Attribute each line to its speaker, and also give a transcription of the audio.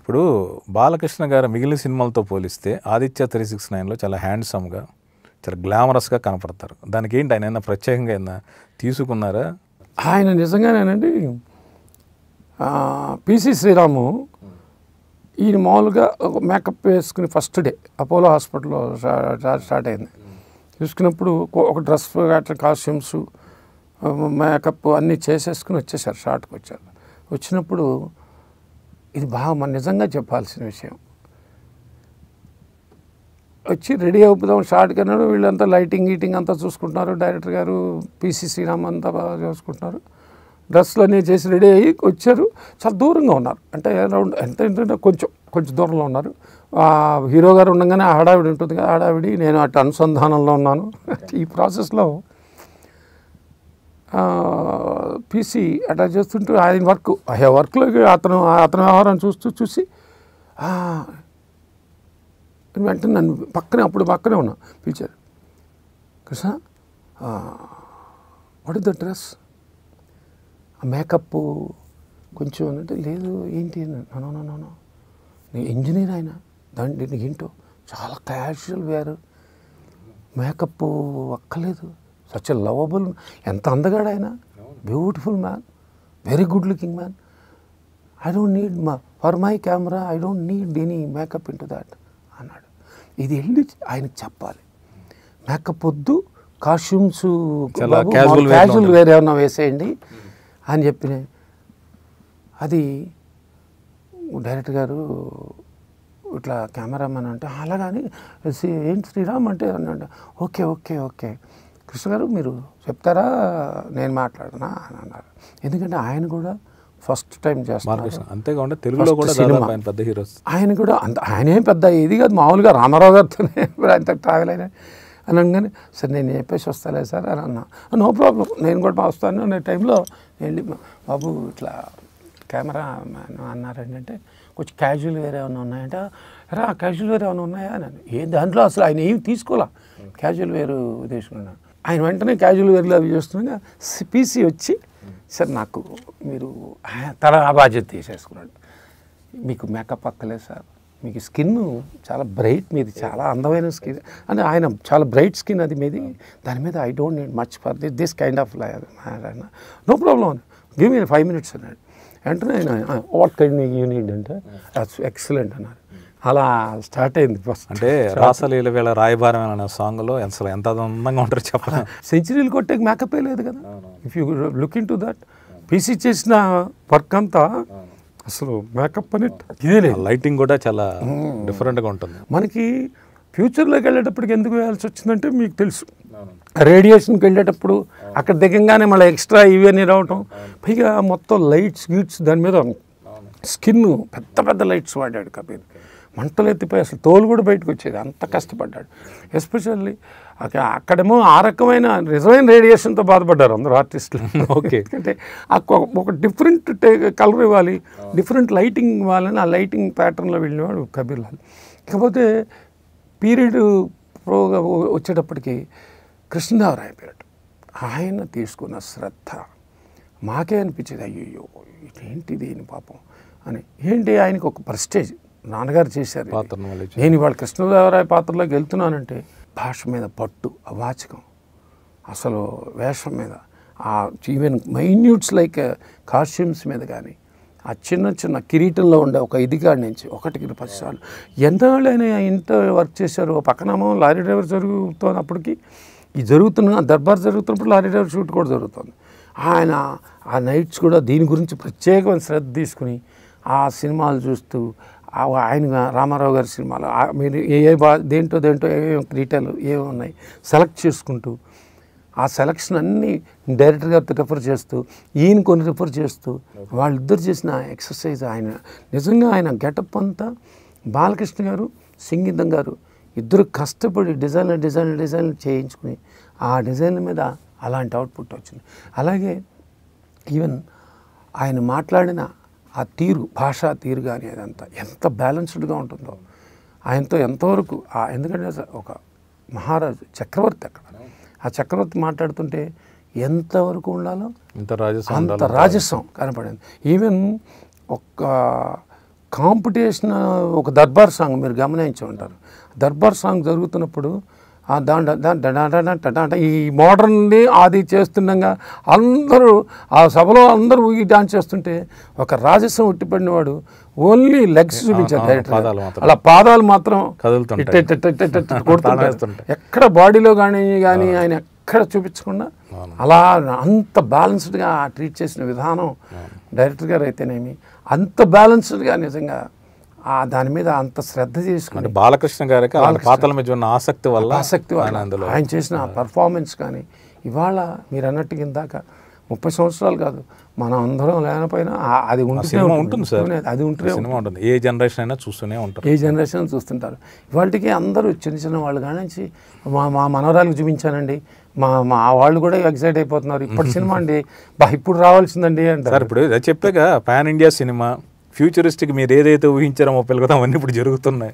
Speaker 1: ఇప్పుడు బాలకృష్ణ గారు మిగిలిన సినిమాలతో పోలిస్తే ఆదిత్య 369లో చాలా హ్యాండ్సమ్గా చాలా గ్లామరస్గా కనపడతారు. దానికి ఏంటి ఆయన ఏమన్నా ప్రత్యేకంగా ఏమన్నా తీసుకున్నారా?
Speaker 2: ఆయన నిజంగానేనండి. పిసి శ్రీరాము ఈయన మామూలుగా ఒక మేకప్ వేసుకుని ఫస్ట్ డే అపోలో హాస్పిటల్లో స్టార్ట్ అయింది. చూసుకున్నప్పుడు ఒక డ్రెస్ కాస్ట్యూమ్స్ మేకప్ అన్నీ చేసేసుకుని వచ్చేసారు. షార్ట్కి వచ్చారు. వచ్చినప్పుడు ఇది బాగా మన నిజంగా చెప్పాల్సిన విషయం. వచ్చి రెడీ అవుతాం షార్ట్కి అన్నాడు. వీళ్ళంతా లైటింగ్ గీటింగ్ అంతా చూసుకుంటున్నారు. డైరెక్టర్ గారు పిసి శ్రీరామ్ అంతా బాగా చూసుకుంటున్నారు. డ్రెస్సులు అన్నీ చేసి రెడీ అయ్యి వచ్చారు. చాలా దూరంగా ఉన్నారు. అంటే అరౌండ్ ఏంటంటే కొంచెం దూరంలో ఉన్నారు. హీరో గారు ఉండగానే హడావిడి ఉంటుంది కదా, హడావిడి నేను అటు అనుసంధానంలో ఉన్నాను. ఈ ప్రాసెస్లో పీసీ అట్లా చేస్తుంటూ ఆయన వర్క్లోకి అతని వ్యవహారం చూసి వెంటనే నన్ను పక్కనే ఉన్నా పిలిచారు. Krishna what is the dress, ఆ మేకప్ కొంచెం అంటే లేదు ఏంటి నో నేను ఇంజనీర్ ఆయన దాంట్లో ఏంటో చాలా క్యాజువల్ వేరు మేకప్ అక్కలేదు. సచ్ ఎ లవబుల్, ఎంత అందగాడు ఆయన, beautiful man, very good looking man. I don't need for my camera I don't need any makeup in to that అన్నాడు. ఇది వెళ్ళి ఆయనకు చెప్పాలి, మేకప్ వద్దు, కాస్ట్యూమ్స్ క్యాజువల్ వేరే ఏమన్నా వేసేయండి అని చెప్పిన. అది డైరెక్టర్ గారు ఇట్లా కెమెరామెన్ అంటే అలాగని ఏంటి శ్రీరామ్ అంటే అన్నాడు. ఓకే కృష్ణ గారు మీరు చెప్తారా నేను మాట్లాడనా అని అన్నారు. ఎందుకంటే ఆయన కూడా ఫస్ట్ టైం చేస్తారు.
Speaker 1: అంతేకాకుండా తెలుగులో కూడా సినిమా పెద్ద హీరోస్
Speaker 2: ఆయన కూడా ఆయనేం పెద్ద ఇది కాదు, మామూలుగా రామారావు గారితోనే ఆయనతో ట్రావెల్ అయినా అనగానే సార్ నేను చెప్పేసి వస్తాలే సార్ అని అన్నా. నో ప్రాబ్లం నేను కూడా వస్తాను అనే టైంలో వెళ్ళి బాబు ఇట్లా కెమెరా మ్యాన్ అన్నారు ఏంటంటే కొంచెం క్యాజువల్ వేరే ఏమైనా ఉన్నాయంటే క్యాజువల్ వేరే ఏమైనా ఉన్నాయా అని. దాంట్లో అసలు ఆయన ఏమి తీసుకోలే, క్యాజువల్ వేరు తీసుకున్నాను. ఆయన వెంటనే క్యాజువల్ వేర్లు అవి చేస్తున్నాగా పీసీ వచ్చి సార్ నాకు మీరు తన బాధ్యత తీసేసుకున్నాడు. మీకు మేకప్ అక్కలేదు సార్, మీకు స్కిన్ చాలా బ్రైట్, మీది చాలా అందమైన స్కిన్ అని. ఆయన చాలా బ్రైట్ స్కిన్ అది మీది, దాని మీద I don't need much for this kind of no problem అని గివ్ మీ 5 minutes అన్నాడు. వెంటనే ఆయన వాట్ కైండ్ యూ నీడ్ అంటే ఎక్సలెంట్ అన్నారు. అలా స్టార్ట్ అయింది ఫస్ట్.
Speaker 1: అంటే రాసలీల వేళ రాయబారం అనే సాంగ్లో అసలు ఎంత అందంగా ఉంటారో చెప్పాలి.
Speaker 2: సెంచరీలు కొట్టే మేకపే లేదు కదా. If you look in to that PC చేసిన వర్క్ అంతా అసలు మేకప్ అని ఇదే లేదు.
Speaker 1: లైటింగ్ కూడా చాలా డిఫరెంట్గా ఉంటుంది.
Speaker 2: మనకి ఫ్యూచర్లోకి వెళ్ళేటప్పటికి ఎందుకు వేయాల్సి వచ్చిందంటే మీకు తెలుసు, రేడియేషన్కి వెళ్ళేటప్పుడు అక్కడ దిగంగానే మళ్ళీ ఎక్స్ట్రా ఇవన్నీ రావటం, పైగా మొత్తం లైట్స్ గీట్స్ దాని మీద స్కిన్ పెద్ద లైట్స్ వాడాడు కబీర్. మంటలు ఎత్తిపోయి అసలు తోలు కూడా బయటకు వచ్చేది, అంత కష్టపడ్డాడు. ఎస్పెషల్లీ అక్కడేమో ఆ రకమైన నిజమైన రేడియేషన్తో బాధపడ్డారు అందరూ ఆర్టిస్టులు.
Speaker 1: ఓకే,
Speaker 2: ఎందుకంటే ఒక డిఫరెంట్ కలర్ ఇవ్వాలి, డిఫరెంట్ లైటింగ్ ఇవ్వాలని ఆ లైటింగ్ ప్యాటర్న్లో వెళ్ళినవాడు కబీర్ లాల్. కాకపోతే పీరియడ్ ప్రోగా వచ్చేటప్పటికి కృష్ణదేవరాయ పీరియడ్ ఆయన తీసుకున్న శ్రద్ధ మాకే అనిపించేది, అయ్యో ఇదేంటిది పాపం అని. ఏంటి ఆయనకు ఒక ప్రెస్టేజ్ నాన్నగారు చేశారు. నేను ఇవాళ కృష్ణదేవరాయ పాత్రలోకి వెళ్తున్నానంటే భాష మీద పట్టు, అవాచకం, అసలు వేషం మీద, ఆ ఈవెన్ మైన్యూట్స్ లైక్ కాస్ట్యూమ్స్ మీద కానీ, ఆ చిన్న కిరీటంలో ఉండే ఒక ఇదిగాడి నుంచి 1-10 సార్లు ఎంతవాళ్ళైనా ఇంత వర్క్ చేశారు. పక్కనేమో లారీ డ్రైవర్ జరుగుతున్నప్పటికీ ఈ దర్బార్ జరుగుతున్నప్పుడు లారీ డ్రైవర్ షూట్ కూడా జరుగుతుంది. ఆయన ఆ నైట్స్ కూడా దీని గురించి ప్రత్యేకమైన శ్రద్ధ తీసుకుని ఆ సినిమాలు చూస్తూ ఆయన రామారావు గారి సినిమాలు మీరు దేంటో ఏమేమి క్రీటలు ఏమేమి ఉన్నాయి సెలెక్ట్ చేసుకుంటూ ఆ సెలక్షన్ అన్నీ డైరెక్టర్ గారితో రిఫర్ చేస్తూ ఈయన కొన్ని రిఫర్ చేస్తూ వాళ్ళిద్దరు చేసిన ఎక్సర్సైజ్. ఆయన నిజంగా ఆయన గెటప్ అంతా బాలకృష్ణ గారు సంగీతం గారు ఇద్దరు కష్టపడి డిజైన్లు చేయించుకుని ఆ డిజైన్ల మీద అలాంటి అవుట్పుట్ వచ్చింది. అలాగే ఈవెన్ ఆయన మాట్లాడిన ఆ తీరు, భాషా తీరు కానీ అదంతా ఎంత బ్యాలెన్స్డ్గా ఉంటుందో ఆయనతో ఎంతవరకు. ఎందుకంటే ఒక మహారాజు చక్రవర్తి అక్కడ, ఆ చక్రవర్తి మాట్లాడుతుంటే ఎంతవరకు ఉండాలో అంత రాజసం కనపడింది. ఈవెన్ ఒక కాంపిటీషన్ ఒక దర్బార్ సాంగ్ మీరు గమనించి ఉంటారు. దర్బార్ సాంగ్ జరుగుతున్నప్పుడు ఈ మోడర్న్ని అది చేస్తుండగా అందరూ ఆ సభలో అందరూ ఈ డాన్స్ చేస్తుంటే ఒక రాజసం ఉట్టిపడినవాడు ఓన్లీ లెగ్స్ చూపించారు డైరెక్టర్. అలా పాదాలు మాత్రం కొడుతుంటారు. ఎక్కడ బాడీలో కానీ ఆయన ఎక్కడ చూపించకుండా అలా అంత బ్యాలెన్స్డ్గా ట్రీట్ చేసిన విధానం డైరెక్టర్ గారు అయితేనేమి అంత బ్యాలెన్స్డ్గా నిజంగా దాని మీద అంత శ్రద్ధ తీసుకుని
Speaker 1: బాలకృష్ణ గారికి పాత్రల మీద ఉన్న ఆసక్తి వల్ల
Speaker 2: ఆయన చేసిన పర్ఫార్మెన్స్ కానీ ఇవాళ మీరు అన్నట్టు ఇందాక 30 సంవత్సరాలు కాదు మనం అందరం లేకపోయినా అది
Speaker 1: ఉంటుంది సార్.
Speaker 2: అది
Speaker 1: ఉంటుంది. ఏ జనరేషన్ అయినా చూస్తూనే ఉంటారు.
Speaker 2: ఏ జనరేషన్ చూస్తుంటారు. ఇవాళకి అందరూ చిన్న చిన్న వాళ్ళు కానించి మా మనవరాలకు చూపించానండి, మా వాళ్ళు కూడా ఎక్సైట్ అయిపోతున్నారు. ఇప్పటి సినిమా అండి ఇప్పుడు రావాల్సిందండి అంటారు.
Speaker 1: సార్ ఇప్పుడు చెప్పాక పాన్ ఇండియా సినిమా ఫ్యూచరిస్టిక్ మీరు ఏదైతే ఊహించారో 30 కదా అవన్నీ ఇప్పుడు జరుగుతున్నాయి.